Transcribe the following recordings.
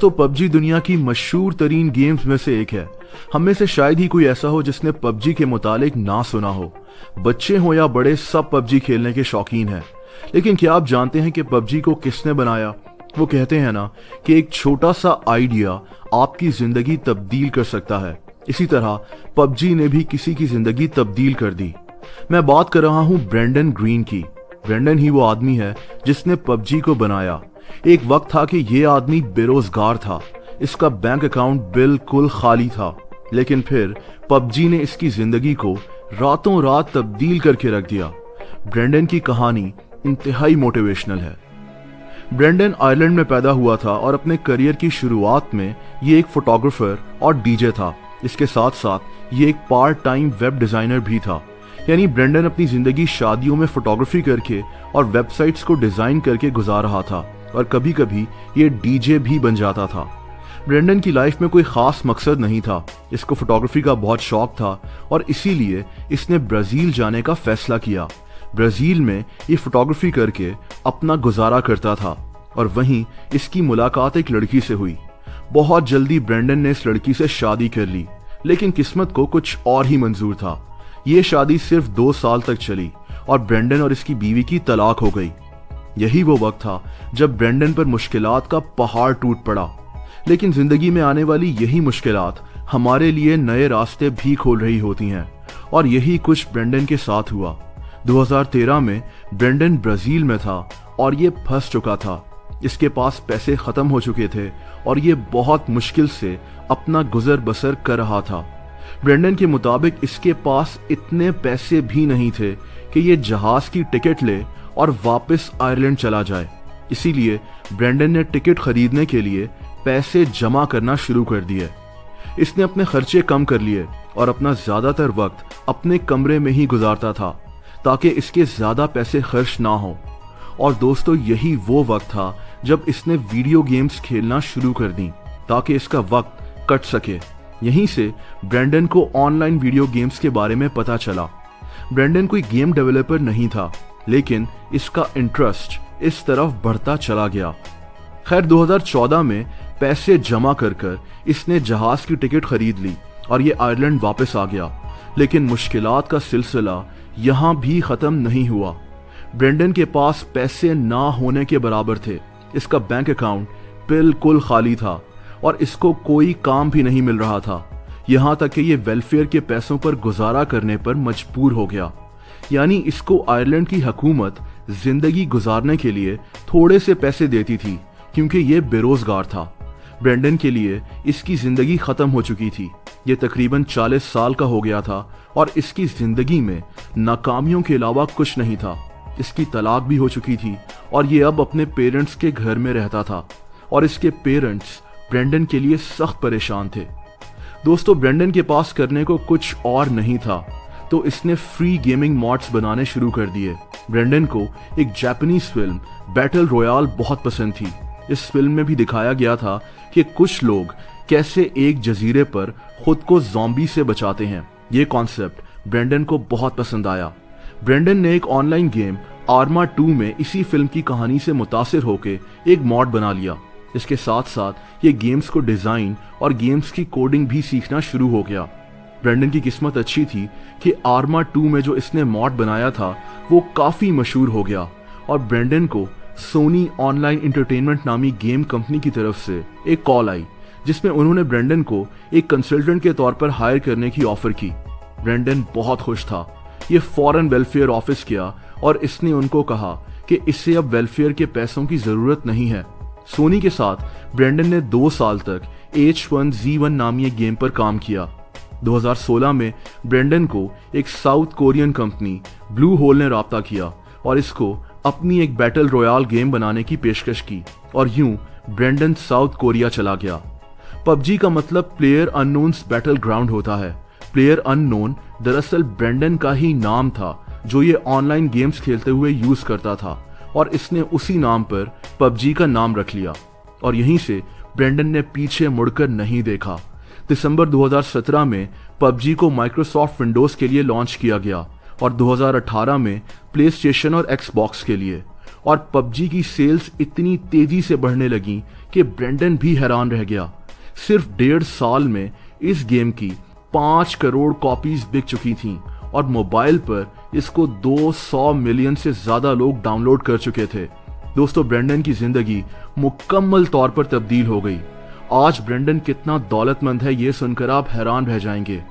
दोस्तों, पबजी दुनिया की मशहूर तरीन गेम्स में से एक है। हम में से शायद ही कोई ऐसा हो जिसने पबजी के मुतालिक ना सुना हो। बच्चे हो या बड़े, सब पबजी खेलने के शौकीन हैं। लेकिन क्या आप जानते हैं कि पबजी को किसने बनाया? वो कहते हैं ना कि एक छोटा सा आइडिया आपकी जिंदगी तब्दील कर सकता है। इसी तरह पबजी ने भी किसी की जिंदगी तब्दील कर दी। मैं बात कर रहा हूँ ब्रेंडन ग्रीन की। ब्रेंडन ही वो आदमी है जिसने पबजी को बनाया। एक वक्त था कि ये आदमी बेरोजगार था, इसका बैंक अकाउंट बिल्कुल खाली था। लेकिन फिर पबजी ने इसकी जिंदगी को रातों रात तब्दील करके रख दिया। ब्रेंडन की कहानी इंतहाई मोटिवेशनल है। ब्रेंडन आयरलैंड में पैदा हुआ था और अपने करियर की शुरुआत में ये एक फोटोग्राफर और डीजे था। इसके साथ साथ ये एक पार्ट टाइम वेब डिजाइनर भी था। यानी ब्रेंडन अपनी जिंदगी शादियों में फोटोग्राफी करके और वेबसाइट्स को डिजाइन करके गुजार रहा था, और कभी कभी ये डीजे भी बन जाता था। ब्रेंडन की लाइफ में कोई खास मकसद नहीं था। इसको फोटोग्राफी का बहुत शौक था और इसीलिए इसने ब्राजील जाने का फैसला किया। ब्राजील में ये फोटोग्राफी करके अपना गुजारा करता था और वहीं इसकी मुलाकात एक लड़की से हुई। बहुत जल्दी ब्रेंडन ने इस लड़की से शादी कर ली, लेकिन किस्मत को कुछ और ही मंजूर था। ये शादी सिर्फ 2 साल तक चली और ब्रेंडन और इसकी बीवी की तलाक हो गई। यही वो वक्त था जब ब्रेंडन पर मुश्किलात का पहाड़ टूट पड़ा। लेकिन जिंदगी में आने वाली यही मुश्किलात हमारे लिए नए रास्ते भी खोल रही होती हैं, और यही कुछ ब्रेंडन के साथ हुआ। 2013 में ब्रेंडन ब्राजील में था और ये फंस चुका था। इसके पास पैसे खत्म हो चुके थे और ये बहुत मुश्किल से अपना गुजर बसर कर रहा था। ब्रेंडन के मुताबिक इसके पास इतने पैसे भी नहीं थे कि ये जहाज की टिकट ले और वापस आयरलैंड चला जाए। इसीलिए ब्रेंडन ने टिकट खरीदने के लिए पैसे जमा करना शुरू कर दिए। इसने अपने खर्चे कम कर लिए और अपना ज्यादातर वक्त अपने कमरे में ही गुजारता था ताकि इसके ज्यादा पैसे खर्च ना हो। और दोस्तों, यही वो वक्त था जब इसने वीडियो गेम्स खेलना शुरू कर दी ताकि इसका वक्त कट सके। यहीं से ब्रेंडन को ऑनलाइन वीडियो गेम्स के बारे में पता चला। ब्रेंडन कोई गेम डेवलपर नहीं था, लेकिन इसका इंटरेस्ट इस तरफ बढ़ता चला गया। खैर, 2014 में पैसे जमा कर इसने जहाज की टिकट खरीद ली और ये आयरलैंड वापस आ गया। लेकिन मुश्किलात का सिलसिला यहाँ भी खत्म नहीं हुआ। ब्रेंडन के पास पैसे ना होने के बराबर थे। इसका बैंक अकाउंट बिल्कुल खाली था और इसको कोई काम भी नहीं मिल रहा था। यहाँ तक कि ये वेलफेयर के पैसों पर गुजारा करने पर मजबूर हो गया। यानी इसको आयरलैंड की हुकूमत जिंदगी गुजारने के लिए थोड़े से पैसे देती थी क्योंकि ये बेरोजगार था। ब्रेंडन के लिए इसकी जिंदगी खत्म हो चुकी थी। ये तकरीबन 40 साल का हो गया था और इसकी जिंदगी में नाकामियों के अलावा कुछ नहीं था। इसकी तलाक भी हो चुकी थी और ये अब अपने पेरेंट्स के घर में रहता था और इसके पेरेंट्स ब्रेंडन के लिए सख्त परेशान थे। दोस्तों, ब्रेंडन के पास करने को कुछ और नहीं था तो इसने फ्री गेमिंग मॉड्स बनाने शुरू कर दिए। ब्रेंडन को एक जापानीज फिल्म बैटल रॉयल बहुत पसंद थी। इस फिल्म में भी दिखाया गया था कि कुछ लोग कैसे एक जजीरे पर खुद को ज़ॉम्बी से बचाते हैं। ये कॉन्सेप्ट ब्रेंडन को बहुत पसंद आया। ब्रेंडन ने एक ऑनलाइन गेम आर्मा 2 में इसी फिल्म की कहानी से मुतासिर होकर एक मॉड बना लिया। इसके साथ साथ ये गेम्स को डिजाइन और गेम्स की कोडिंग भी सीखना शुरू हो गया। ब्रेंडन की किस्मत अच्छी थी कि आर्मा 2 में जो इसने मॉड बनाया था वो काफी मशहूर हो गया और ब्रेंडन को सोनी ऑनलाइन एंटरटेनमेंट नामी गेम कंपनी की तरफ से एक कॉल आई जिसमें उन्होंने ब्रेंडन को एक कंसल्टेंट के तौर पर हायर करने की ऑफर की। ब्रेंडन बहुत खुश था। ये फौरन वेलफेयर ऑफिस गया और इसने उनको कहा कि इससे अब वेलफेयर के पैसों की जरूरत नहीं है। सोनी के साथ ब्रेंडन ने 2 साल तक H1Z1 नामी एक गेम पर काम किया। 2016 में ब्रेंडन को एक South Korean company Blue Hole ने राब्ता किया और इसको अपनी एक बैटल रॉयल गेम बनाने की पेशकश की और यूं ब्रेंडन साउथ कोरिया चला गया। पबजी का मतलब प्लेयर अननोन्स बैटल ग्राउंड होता है। प्लेयर अननोन दरअसल ब्रेंडन का ही नाम था जो ये ऑनलाइन गेम्स खेलते हुए यूज करता था और इसने उसी नाम पर पबजी का नाम रख लिया और यहीं से ब्रेंडन ने पीछे मुड़कर नहीं देखा। दिसंबर 2017 में पबजी को माइक्रोसॉफ्ट विंडोज के लिए लॉन्च किया गया और 2018 में प्ले स्टेशन और एक्सबॉक्स के लिए। और पबजी की सेल्स इतनी तेजी से बढ़ने लगी कि ब्रेंडन भी हैरान रह गया। सिर्फ 1.5 साल में इस गेम की 5 करोड़ कॉपीज बिक चुकी थीं और मोबाइल पर इसको 200 मिलियन से ज्यादा लोग डाउनलोड कर चुके थे। दोस्तों, ब्रेंडन की जिंदगी मुकम्मल तौर पर तब्दील हो गई। आज ब्रेंडन कितना दौलतमंद है ये सुनकर आप हैरान रह जाएंगे।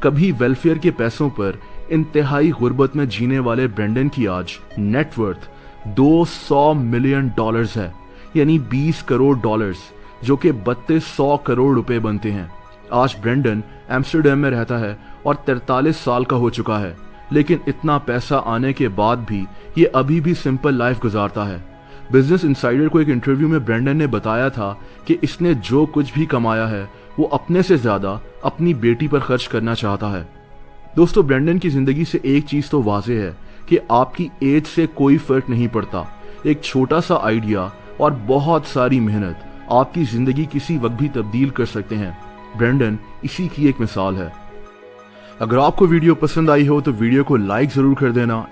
कभी वेलफेयर के पैसों पर इंतहाई गुर्बत में जीने वाले ब्रेंडन की आज नेटवर्थ $200 मिलियन है, यानी 20 करोड़ डॉलर्स, जो कि 3200 करोड़ रुपए बनते हैं। आज ब्रेंडन एम्स्टर्डम में रहता है और 43 साल का हो चुका है, लेकिन इतना पैसा आने के बाद भी ये अभी भी सिंपल लाइफ गुजारता है। बिजनेस इनसाइडर को एक इंटरव्यू में ब्रेंडन ने बताया था कि इसने जो कुछ भी कमाया है वो अपने से ज्यादा अपनी बेटी पर खर्च करना चाहता है। दोस्तों, ब्रेंडन की जिंदगी से एक चीज तो वाज़ेह है कि आपकी एज से कोई फर्क नहीं पड़ता। एक छोटा सा आइडिया और बहुत सारी मेहनत आपकी जिंदगी किसी वक्त भी तब्दील कर सकते हैं। ब्रेंडन इसी की एक मिसाल है। अगर आपको वीडियो पसंद आई हो तो वीडियो को लाइक जरूर कर देना।